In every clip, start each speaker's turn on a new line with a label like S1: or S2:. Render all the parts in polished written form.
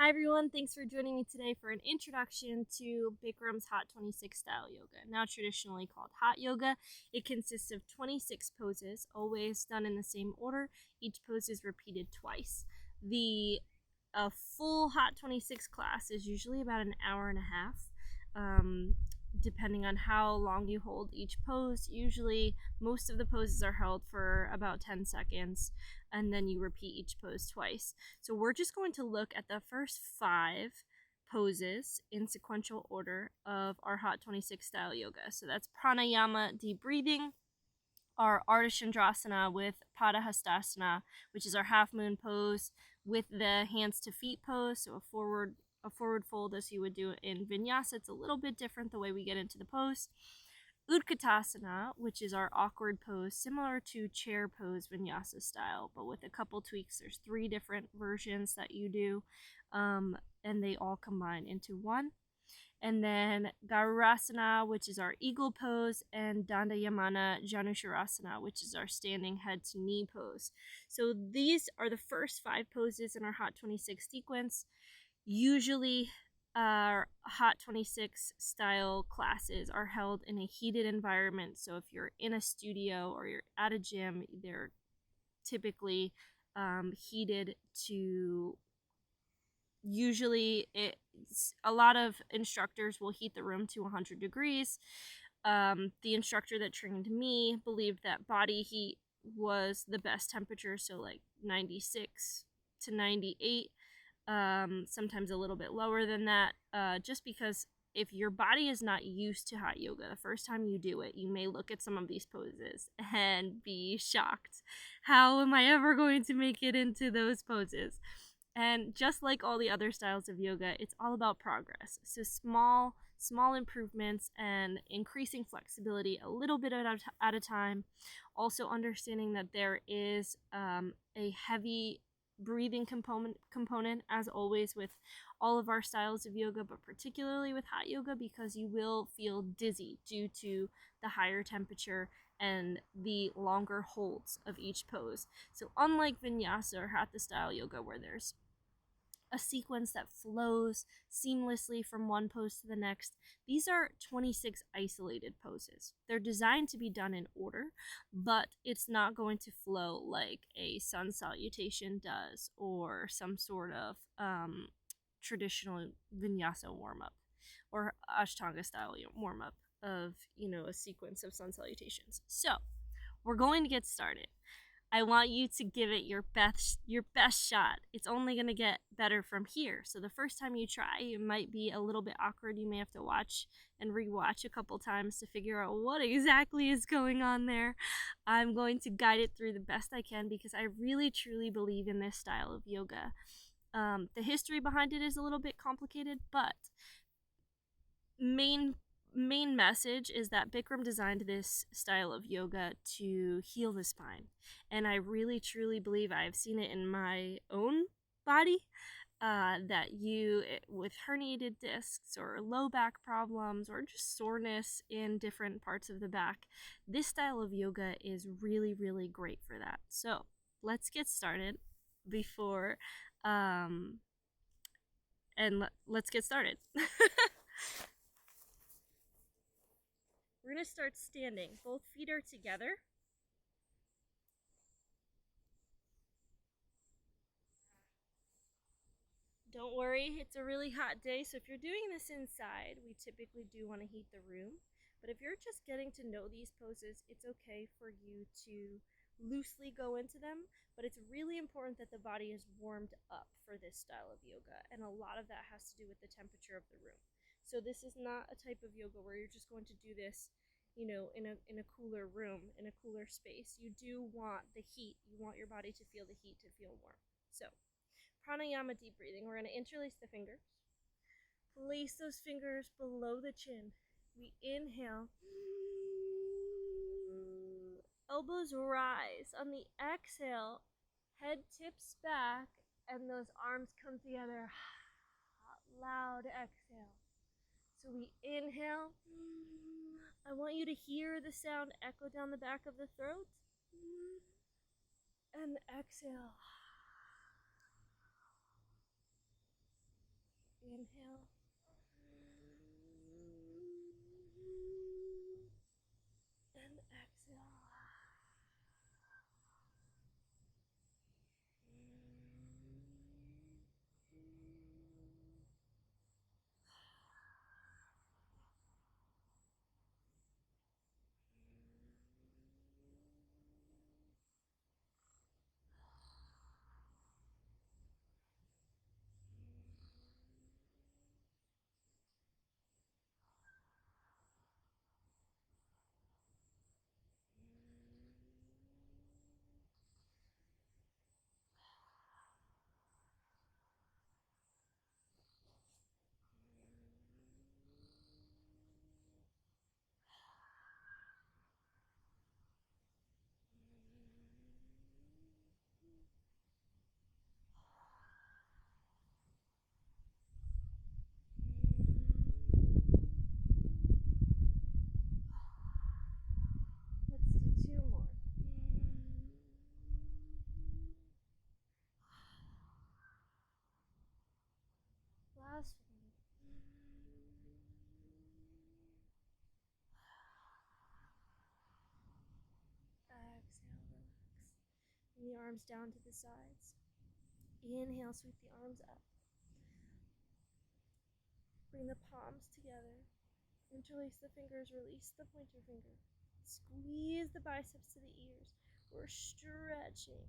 S1: Hi everyone, thanks for joining me today for an introduction to Bikram's Hot 26 style yoga. Now traditionally called hot yoga, it consists of 26 poses, always done in the same order. Each pose is repeated twice. The full Hot 26 class is usually about an hour and a half, depending on how long you hold each pose. Usually most of the poses are held for about 10 seconds, and then you repeat each pose twice. So we're just going to look at the first 5 poses in sequential order of our Hot 26 style yoga. So that's Pranayama, deep breathing, our Ardha Chandrasana with Padahastasana, which is our half moon pose with the hands to feet pose, so a forward fold as you would do in vinyasa. It's a little bit different the way we get into the pose. Utkatasana, which is our awkward pose, similar to chair pose vinyasa style, but with a couple tweaks. There's 3 different versions that you do, and they all combine into one. And then Garurasana, which is our eagle pose, and Dandayamana Janusharasana, which is our standing head to knee pose. So these are the first 5 poses in our Hot 26 sequence. Usually our Hot 26 style classes are held in a heated environment. So if you're in a studio or you're at a gym, they're typically heated to, usually a lot of instructors will heat the room to 100 degrees. The instructor that trained me believed that body heat was the best temperature, so like 96 to 98. Sometimes a little bit lower than that, just because if your body is not used to hot yoga, the first time you do it, you may look at some of these poses and be shocked. How am I ever going to make it into those poses? And just like all the other styles of yoga, it's all about progress. So small improvements and increasing flexibility a little bit at a time. Also understanding that there is a heavy breathing component as always with all of our styles of yoga, but particularly with hot yoga, because you will feel dizzy due to the higher temperature and the longer holds of each pose. So unlike vinyasa or hatha style yoga, where there's a sequence that flows seamlessly from one pose to the next, these are 26 isolated poses. They're designed to be done in order, but it's not going to flow like a sun salutation does or some sort of traditional vinyasa warm-up or ashtanga style warm-up of, a sequence of sun salutations. So we're going to get started. I want you to give it your best shot. It's only going to get better from here. So the first time you try, it might be a little bit awkward. You may have to watch and rewatch a couple times to figure out what exactly is going on there. I'm going to guide it through the best I can because I really truly believe in this style of yoga. The history behind it is a little bit complicated, but main message is that Bikram designed this style of yoga to heal the spine, and I really truly believe, I've seen it in my own body, that you, with herniated discs or low back problems or just soreness in different parts of the back, this style of yoga is really, really great for that. So let's get started let's get started. We're going to start standing. Both feet are together. Don't worry, it's a really hot day, so if you're doing this inside, we typically do want to heat the room. But if you're just getting to know these poses, it's okay for you to loosely go into them, but it's really important that the body is warmed up for this style of yoga, and a lot of that has to do with the temperature of the room. So this is not a type of yoga where you're just going to do this in a cooler room, in a cooler space. You do want the heat. You want your body to feel the heat, to feel warm. So pranayama, deep breathing. We're going to interlace the fingers. Place those fingers below the chin. We inhale. Elbows rise. On the exhale, head tips back and those arms come together. Loud exhale. So we inhale. I want you to hear the sound echo down the back of the throat. And exhale. Inhale. And exhale. Let's do two more. Last one. Exhale, relax. Bring the arms down to the sides. Inhale, sweep the arms up. Bring the palms together. Interlace the fingers, release the pointer finger. Squeeze the biceps to the ears. We're stretching.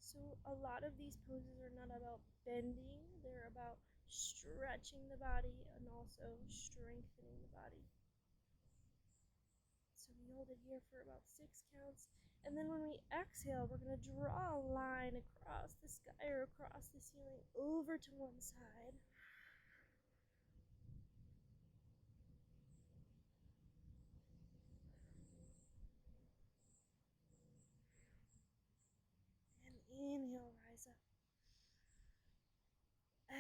S1: So a lot of these poses are not about bending, they're about stretching the body and also strengthening the body. So we hold it here for about 6 counts. And then when we exhale, we're going to draw a line across the sky or across the ceiling over to one side. And inhale, rise up.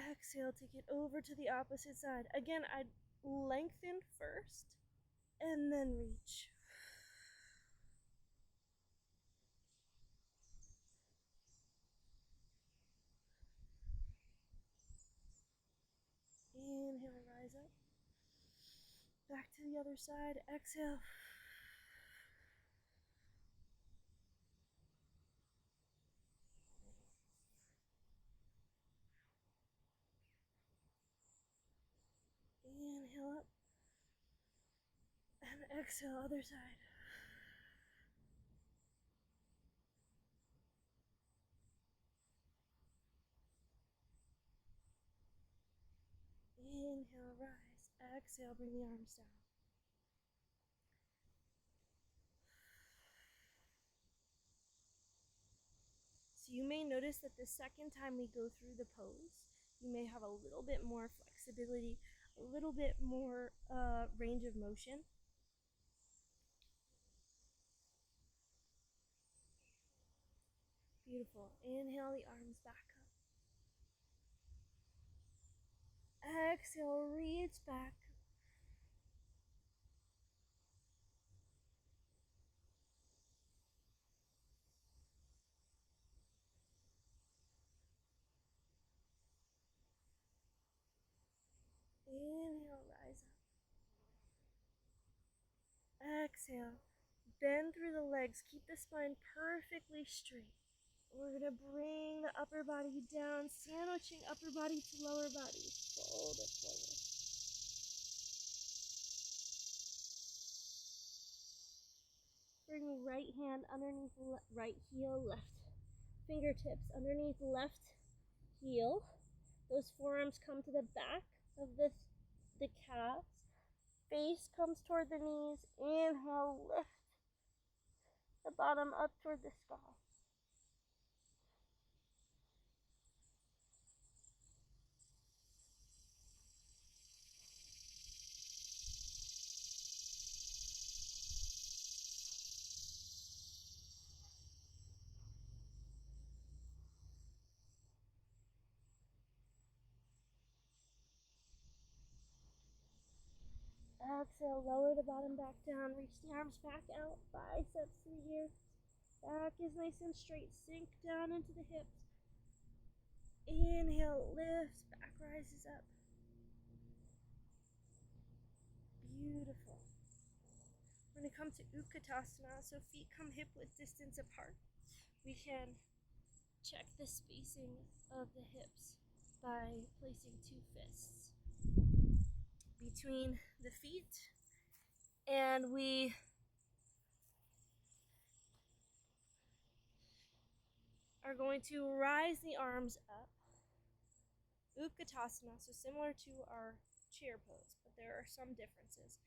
S1: Exhale, take it over to the opposite side. Again, I'd lengthen first and then reach. Inhale, rise up. Back to the other side. Exhale. Inhale up. And exhale, other side. Inhale, rise. Exhale, bring the arms down. So you may notice that the second time we go through the pose, you may have a little bit more flexibility, a little bit more range of motion. Beautiful. Inhale the arms back up. Exhale, reach back. Inhale, rise up. Exhale, bend through the legs. Keep the spine perfectly straight. We're going to bring the upper body down, sandwiching upper body to lower body. Fold it forward. Bring right hand underneath right heel, left fingertips underneath left heel. Those forearms come to the back of the calves. Face comes toward the knees. Inhale, lift the bottom up toward the skull. Exhale, lower the bottom back down. Reach the arms back out. Biceps to the ears. Back is nice and straight. Sink down into the hips. Inhale, lift, back rises up. Beautiful. We're going to come to Utkatasana, so feet come hip width distance apart. We can check the spacing of the hips by placing two fists between the feet, and we are going to rise the arms up. Utkatasana, so similar to our chair pose, but there are some differences.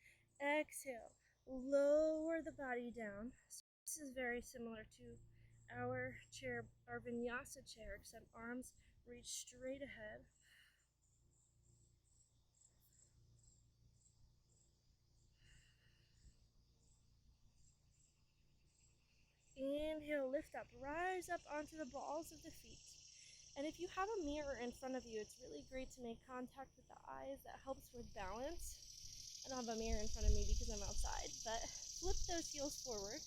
S1: Exhale, lower the body down. So this is very similar to our chair, our vinyasa chair, except arms reach straight ahead. Inhale, lift up, rise up onto the balls of the feet. And if you have a mirror in front of you, it's really great to make contact with the eyes. That helps with balance. I don't have a mirror in front of me because I'm outside, but flip those heels forward.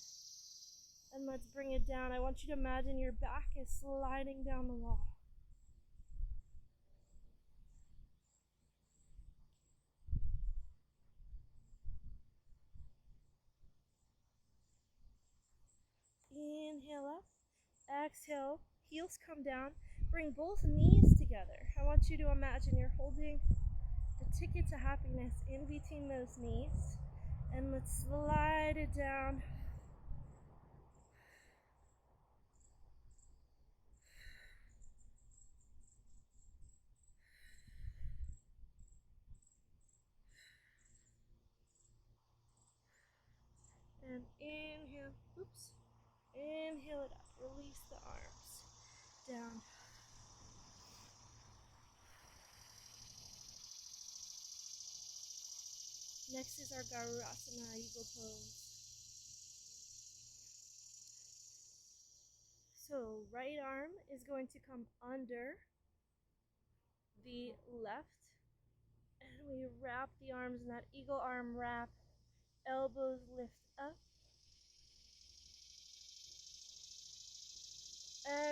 S1: And let's bring it down. I want you to imagine your back is sliding down the wall. Inhale up, exhale, heels come down. Bring both knees together. I want you to imagine you're holding the ticket to happiness in between those knees. And let's slide it down. And inhale, oops, inhale it up, release the arms, down. Next is our Garurasana, eagle pose. So right arm is going to come under the left, and we wrap the arms in that eagle arm wrap, elbows lift up.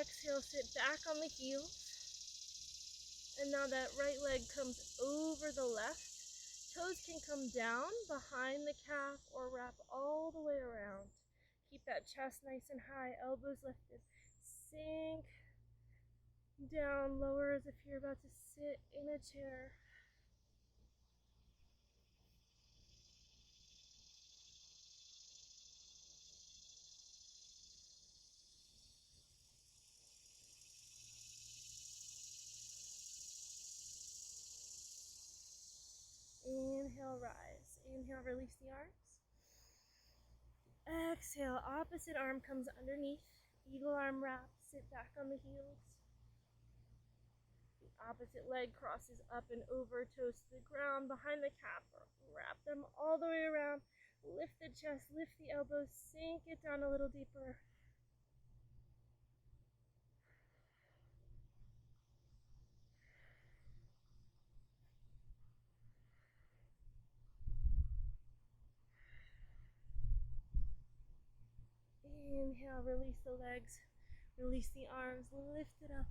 S1: Exhale, sit back on the heels. And now that right leg comes over the left. Toes can come down behind the calf or wrap all the way around. Keep that chest nice and high, elbows lifted. Sink down, lower as if you're about to sit in a chair. Inhale, rise. Inhale, release the arms. Exhale, opposite arm comes underneath. Eagle arm wrap, sit back on the heels. The opposite leg crosses up and over, toes to the ground, behind the calf. Wrap them all the way around. Lift the chest, lift the elbows, sink it down a little deeper. Inhale, release the legs, release the arms, lift it up.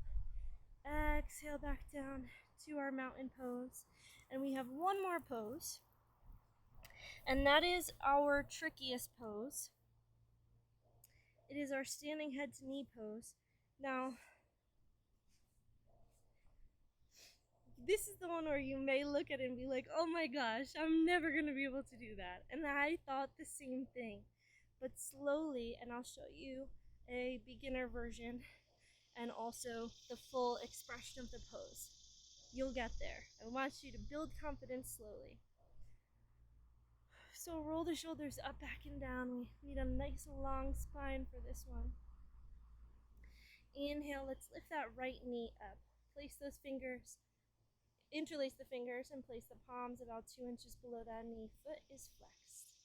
S1: Exhale, back down to our mountain pose. And we have one more pose, and that is our trickiest pose. It is our standing head to knee pose. Now, this is the one where you may look at it and be like, oh my gosh, I'm never going to be able to do that. And I thought the same thing. But slowly, and I'll show you a beginner version and also the full expression of the pose. You'll get there. I want you to build confidence slowly. So roll the shoulders up, back, and down. We need a nice long spine for this one. Inhale, let's lift that right knee up. Place those fingers, interlace the fingers, and place the palms about 2 inches below that knee. Foot is flexed.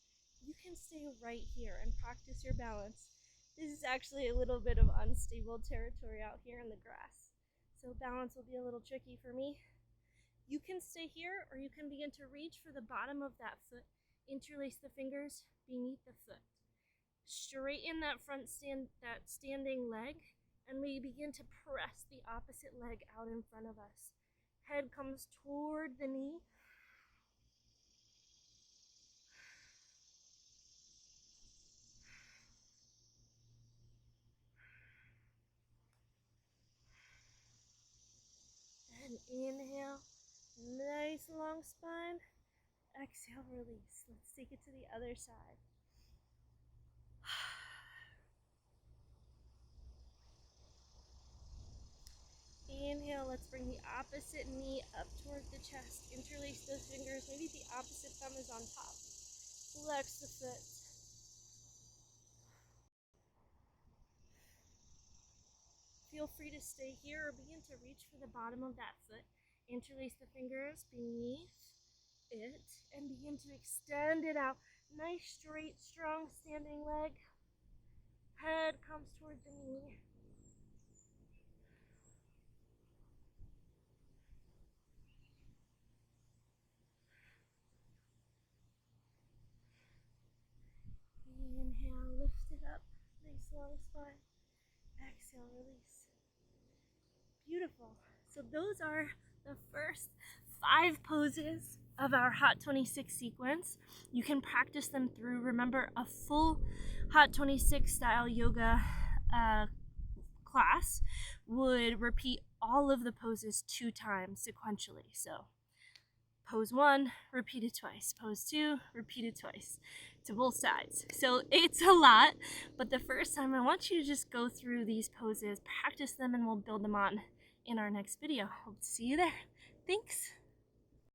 S1: You can stay right here and practice your balance. This is actually a little bit of unstable territory out here in the grass, so balance will be a little tricky for me. You can stay here, or you can begin to reach for the bottom of that foot. Interlace the fingers beneath the foot. Straighten that standing leg. and we begin to press the opposite leg out in front of us. Head comes toward the knee. And inhale, nice long spine. Exhale, release. Let's take it to the other side. Inhale, let's bring the opposite knee up toward the chest. Interlace those fingers. Maybe the opposite thumb is on top. Flex the foot. Feel free to stay here or begin to reach for the bottom of that foot. Interlace the fingers beneath it and begin to extend it out. Nice, straight, strong standing leg. Head comes toward the knee. Inhale, lift it up. Nice long spine. Exhale, release. Beautiful. So those are the first 5 poses of our Hot 26 sequence. You can practice them through. Remember, a full Hot 26 style yoga class would repeat all of the poses 2 times sequentially. So pose 1, repeat it twice. Pose 2, repeat it twice to both sides. So it's a lot, but the first time I want you to just go through these poses, practice them, and we'll build them on in our next video. Hope to see you there. Thanks.